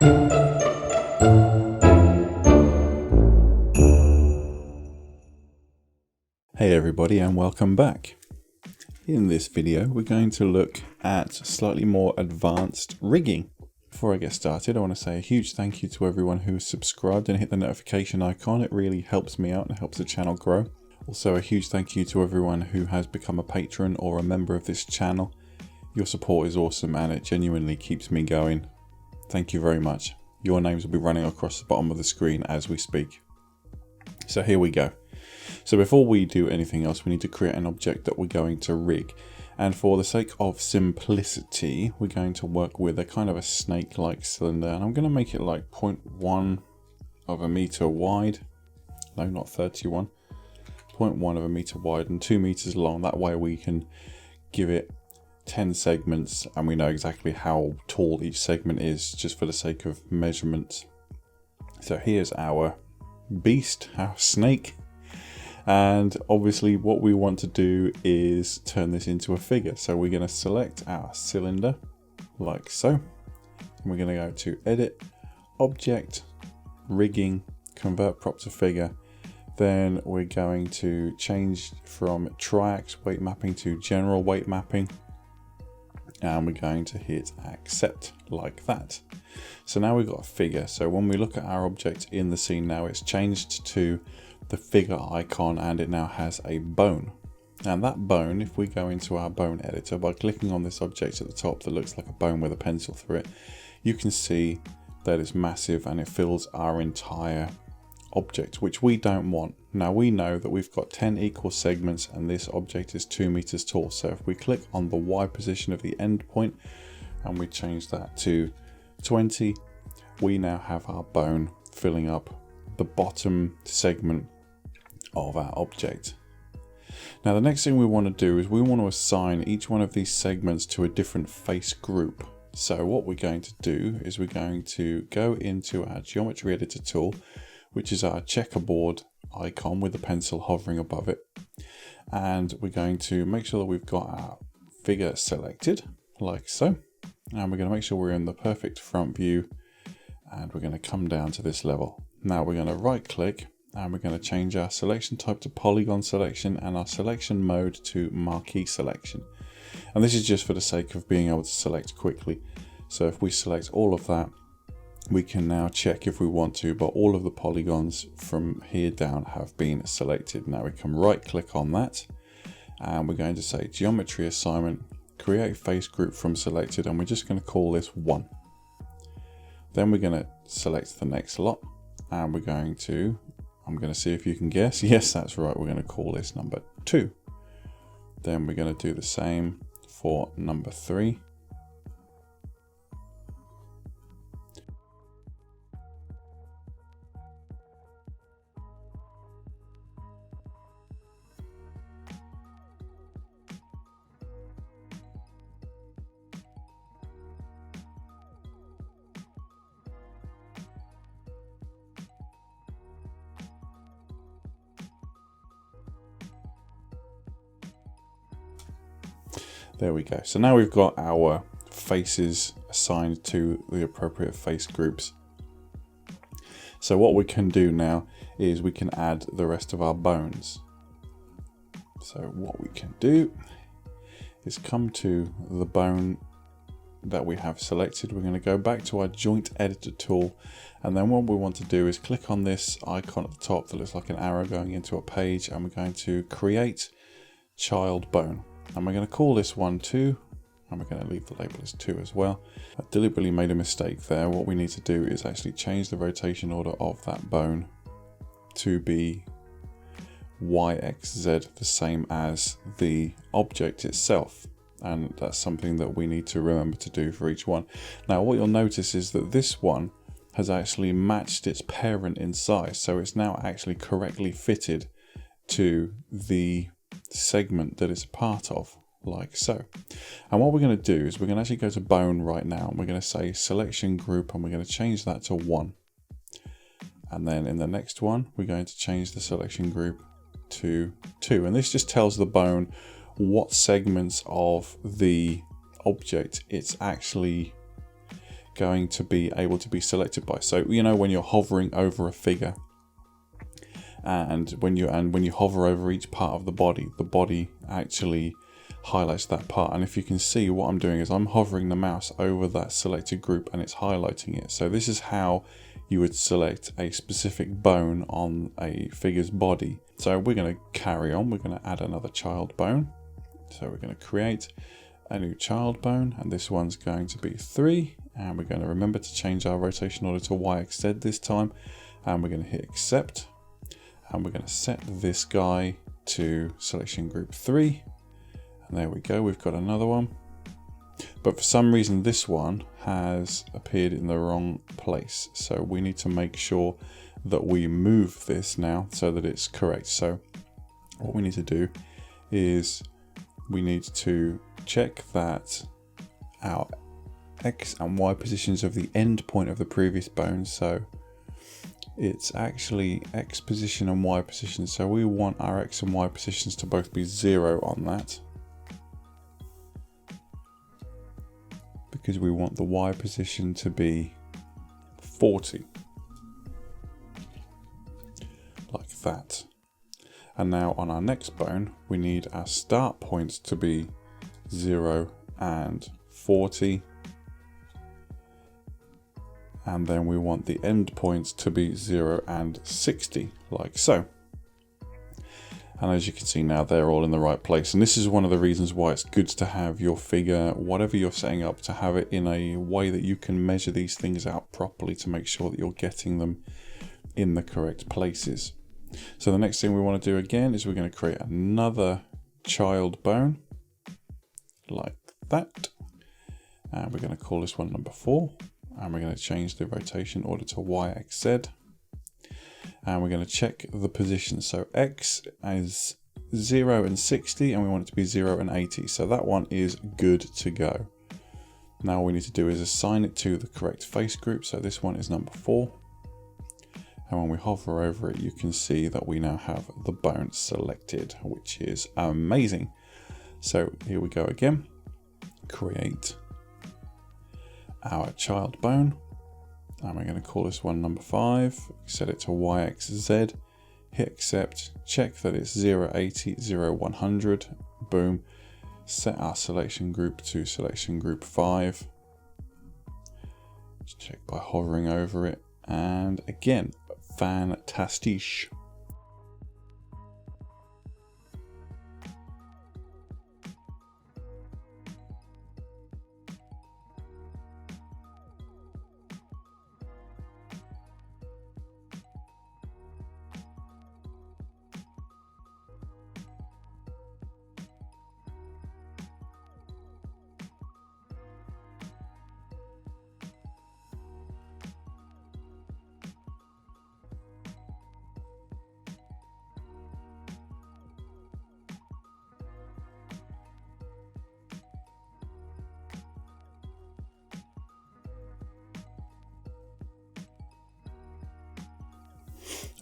Hey everybody, and welcome back. In this video we're going to look at slightly more advanced rigging. Before I get started, I want to say a huge thank you to everyone who has subscribed and hit the notification icon. It really helps me out and helps the channel grow. Also a huge thank you to everyone who has become a patron or a member of this channel. Your support is awesome and it genuinely keeps me going. Thank you very much. Your names will be running across the bottom of the screen as we speak. So here we go. So before we do anything else, we need to create an object that we're going to rig. And for the sake of simplicity, we're going to work with a kind of a snake-like cylinder. And I'm going to make it like 0.1 of a meter wide. No, not 31. 0.1 of a meter wide and 2 meters long. That way we can give it 10 segments and we know exactly how tall each segment is, just for the sake of measurement. So here's our beast, our snake. And obviously what we want to do is turn this into a figure. So we're going to select our cylinder like so. And we're going to go to Edit, Object, Rigging, Convert Prop to Figure. Then we're going to change from Triax weight mapping to General weight mapping. And we're going to hit Accept like that. So now we've got a figure. So when we look at our object in the scene now, it's changed to the figure icon and it now has a bone. And that bone, if we go into our bone editor by clicking on this object at the top that looks like a bone with a pencil through it, you can see that it's massive and it fills our entire object, which we don't want. Now we know that we've got 10 equal segments and this object is 2 meters tall. So if we click on the Y position of the end point and we change that to 20, we now have our bone filling up the bottom segment of our object. Now the next thing we want to do is we want to assign each one of these segments to a different face group. So what we're going to do is we're going to go into our geometry editor tool, which is our checkerboard icon with the pencil hovering above it. And we're going to make sure that we've got our figure selected like so. And we're going to make sure we're in the perfect front view. And we're going to come down to this level. Now we're going to right click and we're going to change our selection type to polygon selection and our selection mode to marquee selection. And this is just for the sake of being able to select quickly. So if we select all of that, we can now check if we want to, but all of the polygons from here down have been selected. Now we can right click on that and we're going to say geometry assignment, create face group from selected, and we're just going to call this 1. Then we're going to select the next lot and we're going to, I'm going to see if you can guess. Yes, that's right. We're going to call this number 2. Then we're going to do the same for number 3. There we go. So now we've got our faces assigned to the appropriate face groups. So what we can do now is we can add the rest of our bones. So what we can do is come to the bone that we have selected. We're going to go back to our joint editor tool. And then what we want to do is click on this icon at the top that looks like an arrow going into a page. And we're going to create child bone. And we're going to call this one 2, and we're going to leave the label as 2 as well. I deliberately made a mistake there. What we need to do is actually change the rotation order of that bone to be YXZ, the same as the object itself. And that's something that we need to remember to do for each one. Now what you'll notice is that this one has actually matched its parent in size. So it's now actually correctly fitted to the segment that it's a part of, like so. And what we're going to do is we're going to actually go to bone right now and we're going to say selection group and we're going to change that to 1. And then in the next one we're going to change the selection group to 2, and this just tells the bone what segments of the object it's actually going to be able to be selected by. So, you know, when you're hovering over a figure, and when you hover over each part of the body actually highlights that part. And if you can see, what I'm doing is I'm hovering the mouse over that selected group and it's highlighting it. So this is how you would select a specific bone on a figure's body. So we're going to carry on. We're going to add another child bone. So we're going to create a new child bone, and this one's going to be 3. And we're going to remember to change our rotation order to YXZ this time. And we're going to hit accept. And we're going to set this guy to selection group 3. And there we go, we've got another one. But for some reason this one has appeared in the wrong place. So we need to make sure that we move this now so that it's correct. So what we need to do is we need to check that our X and Y positions of the end point of the previous bone. So it's actually X position and Y position. So we want our X and Y positions to both be 0 on that, because we want the Y position to be 40. Like that. And now on our next bone, we need our start points to be 0 and 40. And then we want the end points to be 0 and 60, like so. And as you can see now, they're all in the right place. And this is one of the reasons why it's good to have your figure, whatever you're setting up, to have it in a way that you can measure these things out properly to make sure that you're getting them in the correct places. So the next thing we want to do again is we're going to create another child bone, like that. And we're going to call this one number 4. And we're going to change the rotation order to YXZ. And we're going to check the position. So X is 0 and 60, and we want it to be 0 and 80. So that one is good to go. Now all we need to do is assign it to the correct face group. So this one is number 4. And when we hover over it, you can see that we now have the bone selected, which is amazing. So here we go again. Create our child bone, and we're going to call this one number 5, set it to YXZ, hit accept, check that it's 0, 80, 0, 100, boom, set our selection group to selection group 5, just check by hovering over it, and again, fantastic.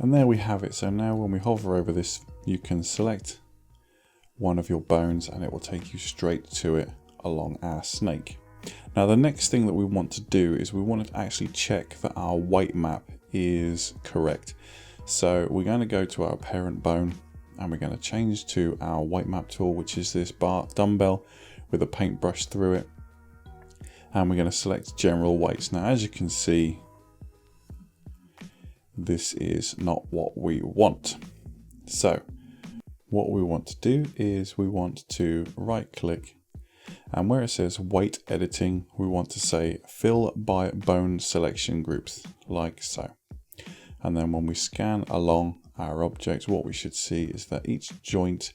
And there we have it. So now when we hover over this, you can select one of your bones and it will take you straight to it along our snake. Now the next thing that we want to do is we want to actually check that our weight map is correct. So we're going to go to our parent bone and we're going to change to our weight map tool, which is this bar dumbbell with a paintbrush through it. And we're going to select general weights. Now as you can see, this is not what we want. So what we want to do is we want to right click, and where it says weight editing, we want to say fill by bone selection groups, like so. And then when we scan along our object, what we should see is that each joint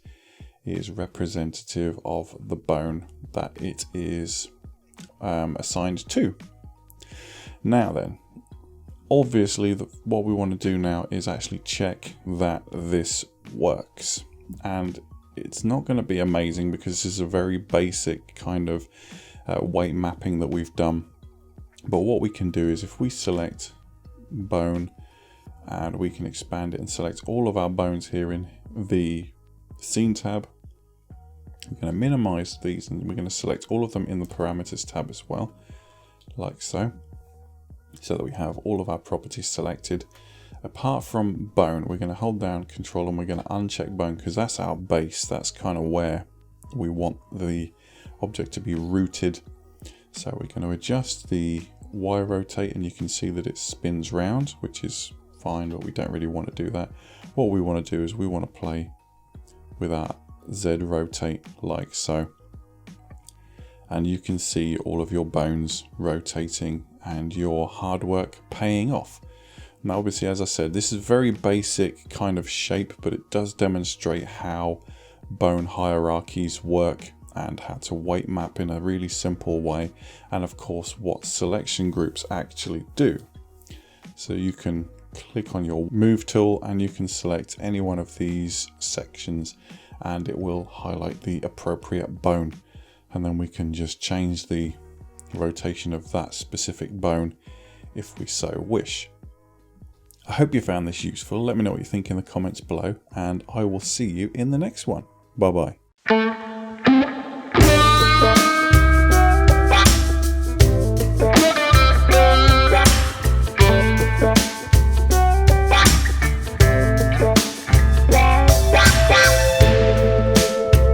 is representative of the bone that it is assigned to. Now then, obviously what we want to do now is actually check that this works. And it's not going to be amazing because this is a very basic kind of weight mapping that we've done. But what we can do is if we select bone and we can expand it and select all of our bones here in the scene tab, we're going to minimize these and we're going to select all of them in the parameters tab as well, like so. so that we have all of our properties selected. Apart from bone, we're going to hold down Control and we're going to uncheck bone because that's our base. That's kind of where we want the object to be rooted. So we're going to adjust the Y rotate and you can see that it spins round, which is fine, but we don't really want to do that. What we want to do is we want to play with our Z rotate like so. And you can see all of your bones rotating and your hard work paying off. Now obviously, as I said, this is very basic kind of shape, but it does demonstrate how bone hierarchies work and how to weight map in a really simple way, and of course what selection groups actually do. So you can click on your move tool and you can select any one of these sections and it will highlight the appropriate bone, and then we can just change the rotation of that specific bone if we so wish. I hope you found this useful. Let me know what you think in the comments below, and I will see you in the next one. Bye bye.